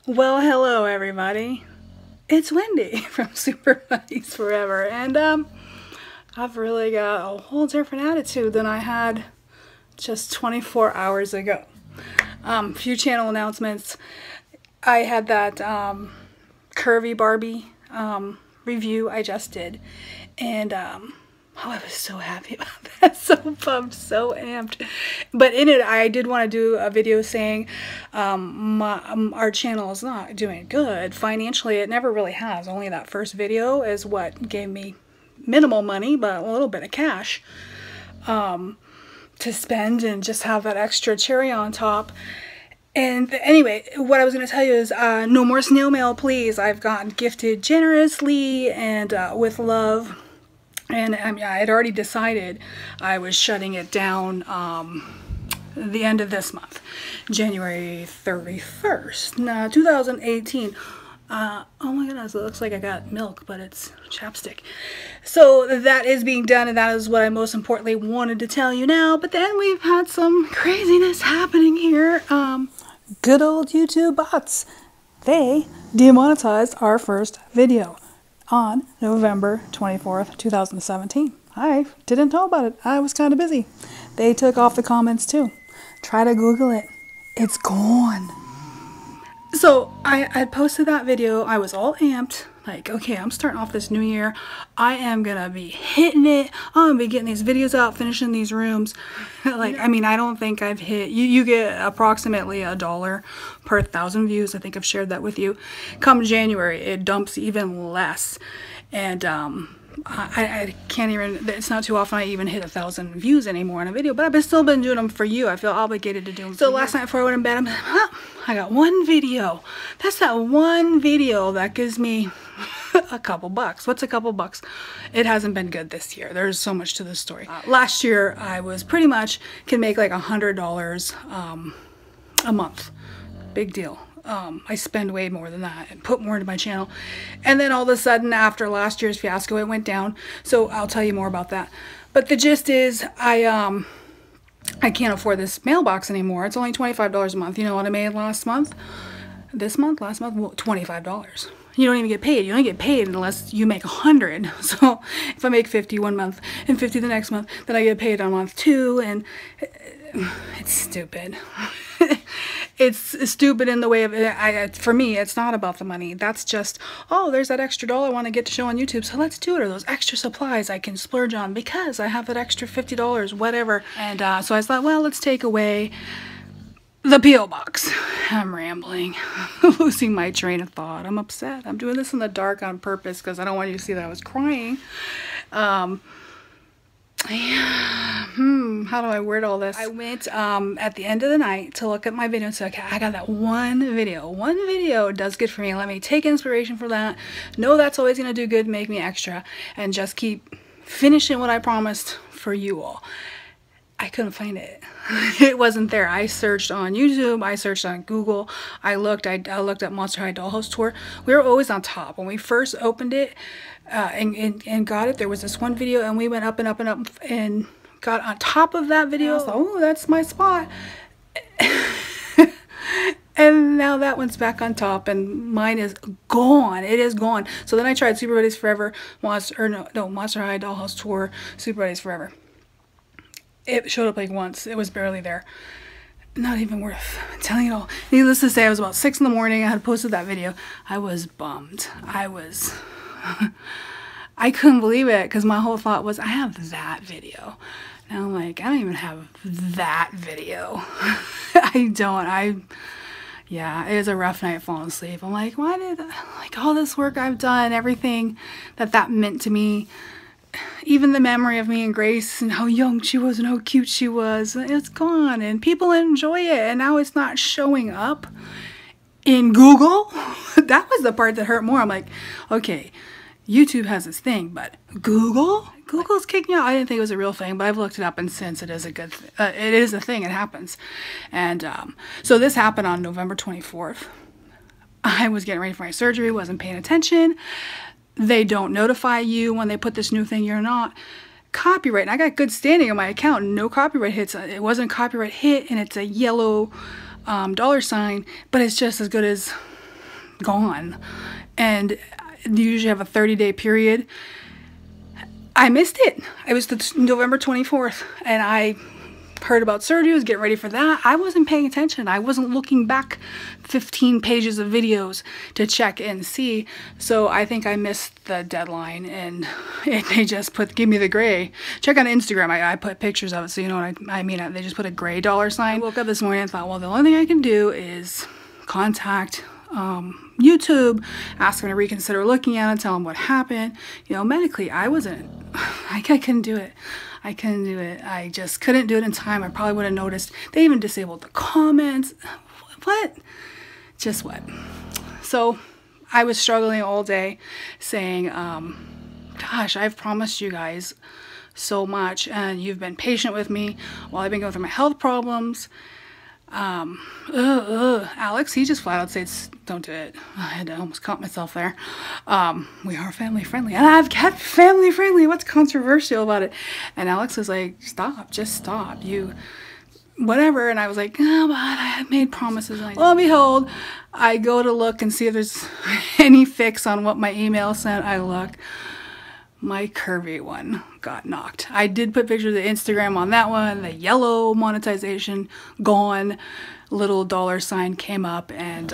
Well, hello everybody. It's Wendy from Super Buddies Forever, and I've really got a whole different attitude than I had just 24 hours ago. Few channel announcements. I had that curvy Barbie review I just did, and oh, I was so happy about that, so pumped, so amped. But in it, I did want to do a video saying our channel is not doing good financially. It never really has. Only that first video is what gave me minimal money, but a little bit of cash to spend and just have that extra cherry on top. And anyway, what I was going to tell you is no more snail mail, please. I've gotten gifted generously and with love. And I had already decided I was shutting it down the end of this month, January 31st, 2018. Oh my goodness, it looks like I got milk, but it's chapstick. So that is being done, and that is what I most importantly wanted to tell you now. But then we've had some craziness happening here. Good old YouTube bots. They demonetized our first video on November 24th, 2017. I didn't know about it. I was kind of busy. They took off the comments too. Try to Google it. It's gone. So I posted that video. I was all amped. Like, okay, I'm starting off this new year. I am gonna be hitting it. I'm gonna be getting these videos out, finishing these rooms. Like, I mean, I don't think I've hit, you get approximately $1 per 1,000 views. I think I've shared that with you. Come January, it dumps even less. And I can't even, it's not too often I even hit 1,000 views anymore on a video, but I've still been doing them for you. I feel obligated to do them. So last night before I went to bed, I'm like, I got one video. That's that one video that gives me a couple bucks. What's a couple bucks? It hasn't been good this year. There's so much to this story. Last year, I was pretty much can make like $100 a month. Big deal. I spend way more than that and put more into my channel. And then all of a sudden, after last year's fiasco, it went down. So I'll tell you more about that. But the gist is, I can't afford this mailbox anymore. It's only $25 a month. You know what I made last month? Last month, well, $25. You don't even get paid. You only get paid unless you make 100. So if I make 50 one month and 50 the next month, then I get paid on month 2, and it's stupid. It's stupid in the way of, for me, it's not about the money. That's just, oh, there's that extra $1 I want to get to show on YouTube, so let's do it. Or those extra supplies I can splurge on because I have that extra $50, whatever. And so I thought, well, let's take away the P.O. box. I'm rambling, losing my train of thought. I'm upset. I'm doing this in the dark on purpose because I don't want you to see that I was crying. How do I word all this? I went at the end of the night to look at my video and say, okay, I got that one video. One video does good for me. Let me take inspiration for that. No, that's always going to do good, make me extra, and just keep finishing what I promised for you all. I couldn't find it. It wasn't there. I searched on YouTube. I searched on Google. I looked at Monster High Dollhouse Tour. We were always on top. When we first opened it and got it, there was this one video, and we went up and up and up and got on top of that video. I was like, oh, that's my spot. And now that one's back on top, and mine is gone. It is gone. So then I tried Super Buddies Forever, Monster High Dollhouse Tour, Super Buddies Forever. It showed up like once. It was barely there. Not even worth telling it all. Needless to say, I was about 6 in the morning. I had posted that video. I was bummed. I couldn't believe it because my whole thought was, I have that video. Now I'm like, I don't even have that video. I don't. Yeah, it was a rough night falling asleep. I'm like, why did, like, all this work I've done, everything that meant to me, even the memory of me and Grace and how young she was and how cute she was, it's gone, and people enjoy it, and now it's not showing up in Google. That was the part that hurt more. I'm like, okay, YouTube has its thing, but Google's kicking out. I didn't think it was a real thing, but I've looked it up, and since it is a good it is a thing. It happens. And so this happened on November 24th. I was getting ready for my surgery, wasn't paying attention. They don't notify you when they put this new thing. You're not copyright. And I got good standing on my account. No copyright hits. It wasn't a copyright hit, and it's a yellow $, but it's just as good as gone. And you usually have a 30-day period. I missed it. It was the November 24th, and I heard about surgery, was getting ready for that. I wasn't paying attention. I wasn't looking back 15 pages of videos to check and see. So I think I missed the deadline, and they just give me the gray. Check on Instagram. I put pictures of it, so you know what I mean. They just put a gray dollar sign. I woke up this morning and thought, well, the only thing I can do is contact YouTube, ask them to reconsider looking at it, tell them what happened. You know, medically, I couldn't do it. I couldn't do it. I just couldn't do it in time. I probably would have noticed. They even disabled the comments. What? Just what? So I was struggling all day saying, gosh, I've promised you guys so much, and you've been patient with me while I've been going through my health problems. Alex, he just flat out said, don't do it. I had to almost caught myself there. We are family friendly, and I've kept family friendly. What's controversial about it? And Alex was like, stop, just stop. You, whatever. And I was like, oh, but I have made promises. And lo and behold, I go to look and see if there's any fix on what my email sent. I look. My curvy one got knocked. I did put pictures of Instagram on that one. The yellow monetization gone. Little dollar sign came up, and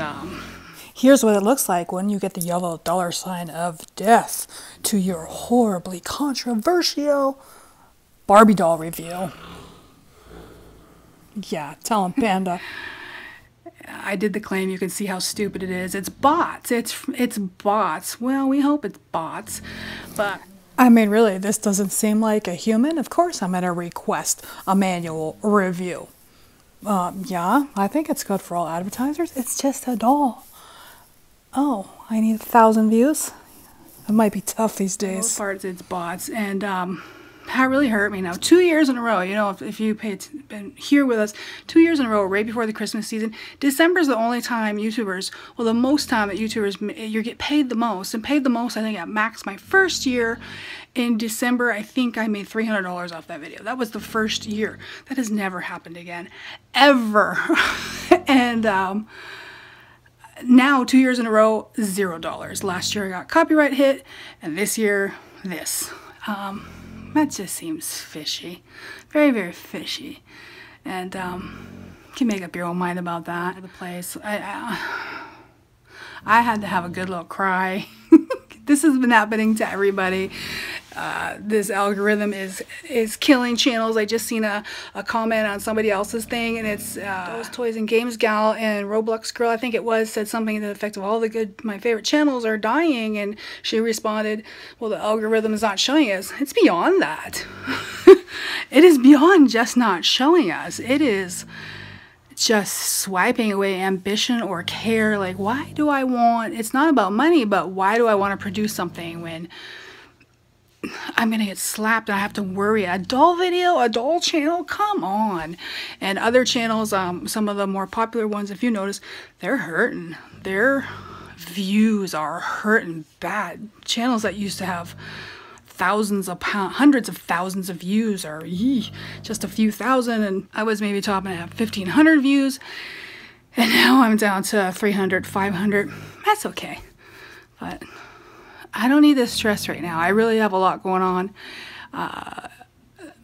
here's what it looks like when you get the yellow dollar sign of death to your horribly controversial Barbie doll review. Yeah, tell him, Panda. I did the claim. You can see how stupid it is. It's bots. It's bots. Well, we hope it's bots, but I mean, really, this doesn't seem like a human. Of course, I'm going to request a manual review. Yeah, I think it's good for all advertisers. It's just a doll. Oh, I need 1,000 views. It might be tough these days. Most parts, it's bots, and that really hurt me. Now, 2 years in a row, you know, if you been here with us, 2 years in a row, right before the Christmas season, December's the only time YouTubers, well, the most time that YouTubers, you get paid the most, and paid the most, I think, at max my first year. In December, I think I made $300 off that video. That was the first year. That has never happened again, ever. And now, 2 years in a row, $0. Last year I got copyright hit, and this year, this. That just seems fishy. Very, very fishy. And you can make up your own mind about that. The place. I had to have a good little cry. This has been happening to everybody. This algorithm is killing channels. I just seen a comment on somebody else's thing, and it's Those Toys and Games Gal and Roblox Girl, I think it was, said something to the effect of all the my favorite channels are dying, and she responded, well, the algorithm is not showing us. It's beyond that. It is beyond just not showing us. It is just swiping away ambition or care. Like, why do I want, it's not about money, but why do I want to produce something when I'm gonna get slapped and I have to worry? A doll video, a doll channel, come on. And other channels, some of the more popular ones, if you notice, they're hurting. Their views are hurting bad. Channels that used to have thousands of hundreds of thousands of views are just a few thousand, and I was maybe topping at 1,500 views, and now I'm down to 300, 500. That's okay, but I don't need this stress right now. I really have a lot going on,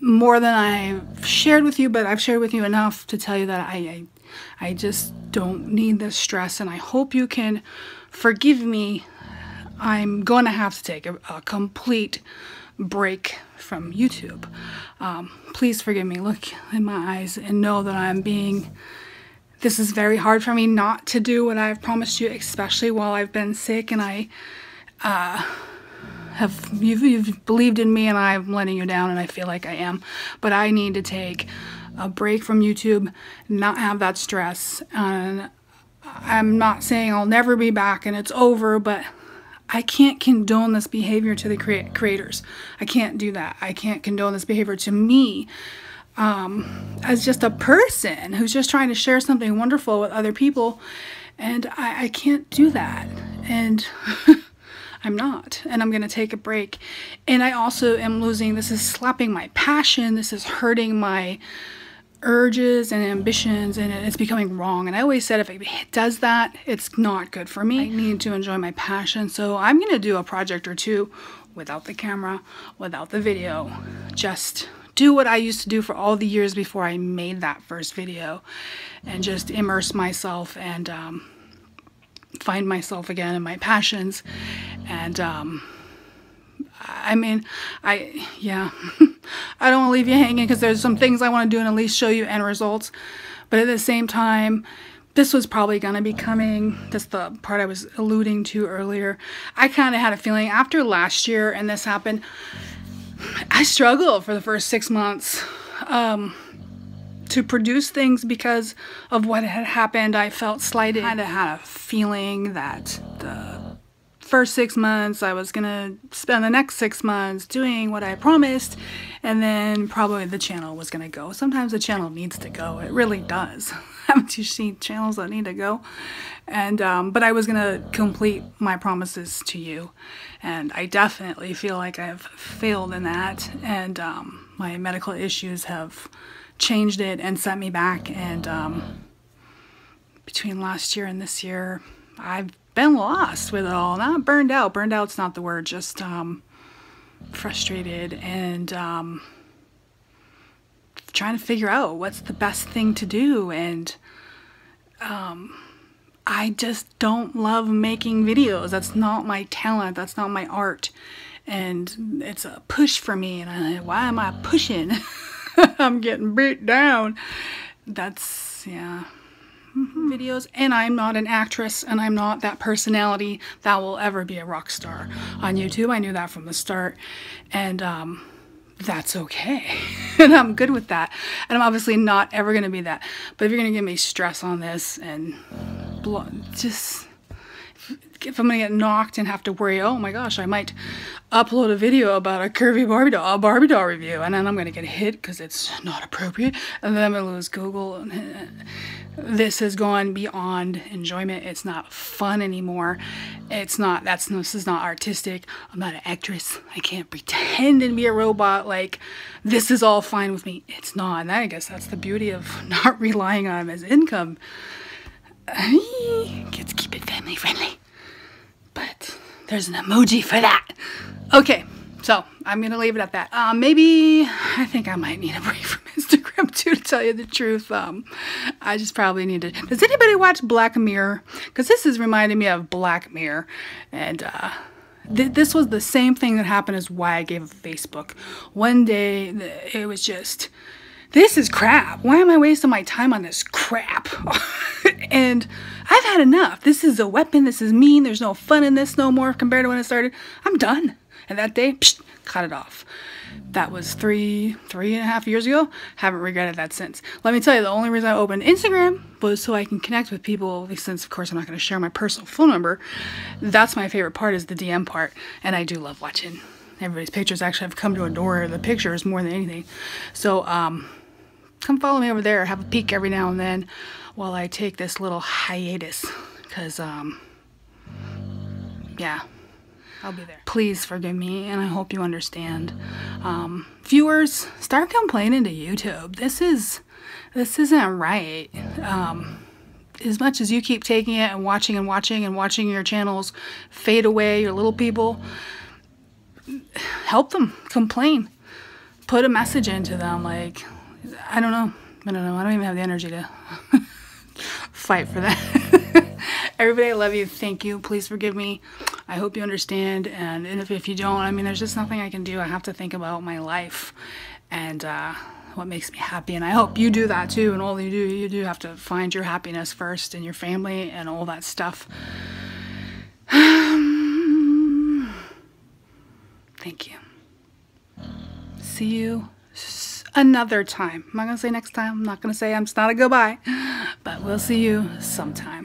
more than I've shared with you, but I've shared with you enough to tell you that I just don't need this stress, and I hope you can forgive me. I'm going to have to take a complete break from YouTube. Please forgive me. Look in my eyes and know that this is very hard for me not to do what I've promised you, especially while I've been sick, and you've believed in me, and I'm letting you down, and I feel like I am. But I need to take a break from YouTube, not have that stress. And I'm not saying I'll never be back and it's over, but I can't condone this behavior to the creators. I can't do that. I can't condone this behavior to me as just a person who's just trying to share something wonderful with other people. And I can't do that. And I'm not. And I'm going to take a break. And I also am losing, this is slapping my passion. This is hurting my urges and ambitions, and it's becoming wrong. And I always said if it does that, it's not good for me. I need to enjoy my passion. So I'm gonna do a project or two without the camera, without the video, just do what I used to do for all the years before I made that first video, and just immerse myself and find myself again in my passions. And I mean, yeah, I don't want to leave you hanging because there's some things I want to do and at least show you end results. But at the same time, this was probably going to be coming. That's the part I was alluding to earlier. I kind of had a feeling after last year and this happened, I struggled for the first 6 months to produce things because of what had happened. I felt slighted. I kind of had a feeling that the first 6 months I was gonna spend the next 6 months doing what I promised, and then probably the channel was gonna go. Sometimes the channel needs to go. It really does. Haven't you seen channels that need to go? And but I was gonna complete my promises to you, and I definitely feel like I've failed in that, and my medical issues have changed it and set me back. And between last year and this year, I've been lost with it all. Not burned out. Burned out's not the word. Just frustrated and trying to figure out what's the best thing to do. And I just don't love making videos. That's not my talent. That's not my art. And it's a push for me. And I'm like, why am I pushing? I'm getting beat down. That's, yeah. Videos, and I'm not an actress, and I'm not that personality that will ever be a rock star on YouTube. I knew that from the start, and that's okay. And I'm good with that, and I'm obviously not ever gonna be that. But if you're gonna give me stress on this and just if I'm gonna get knocked and have to worry, oh my gosh, I might upload a video about a curvy Barbie doll, a Barbie doll review, and then I'm gonna get hit because it's not appropriate, and then I'm gonna lose Google. This has gone beyond enjoyment. It's not fun anymore. It's not, this is not artistic. I'm not an actress. I can't pretend and be a robot. Like, this is all fine with me. It's not. And I guess that's the beauty of not relying on them as income. Kids, keep it family friendly. But there's an emoji for that. Okay, so I'm gonna leave it at that. Maybe I think I might need a break from Instagram too, to tell you the truth. I just probably need to. Does anybody watch Black Mirror? Because this is reminding me of Black Mirror, and this was the same thing that happened as why I gave up Facebook. One day it was just, this is crap. Why am I wasting my time on this crap? And I've had enough. This is a weapon. This is mean. There's no fun in this no more compared to when it started. I'm done. And that day, psh, cut it off. That was three and a half years ago. Haven't regretted that since. Let me tell you, the only reason I opened Instagram was so I can connect with people, since of course I'm not going to share my personal phone number. That's my favorite part, is the DM part. And I do love watching everybody's pictures. Actually, I've come to adore the pictures more than anything. So come follow me over there. Have a peek every now and then while I take this little hiatus. Because, yeah. I'll be there. Please forgive me, and I hope you understand. Viewers, start complaining to YouTube. This isn't right. As much as you keep taking it and watching and watching and watching your channels fade away, your little people, help them. Complain. Put a message into them. Like, I don't know. I don't even have the energy to fight for that. Everybody, I love you. Thank you. Please forgive me. I hope you understand. And if you don't, I mean, there's just nothing I can do. I have to think about my life and what makes me happy. And I hope you do that too. And all you do have to find your happiness first, and your family and all that stuff. Thank you. See you another time. I'm not going to say next time. I'm not going to say it's not a goodbye. But we'll see you sometime.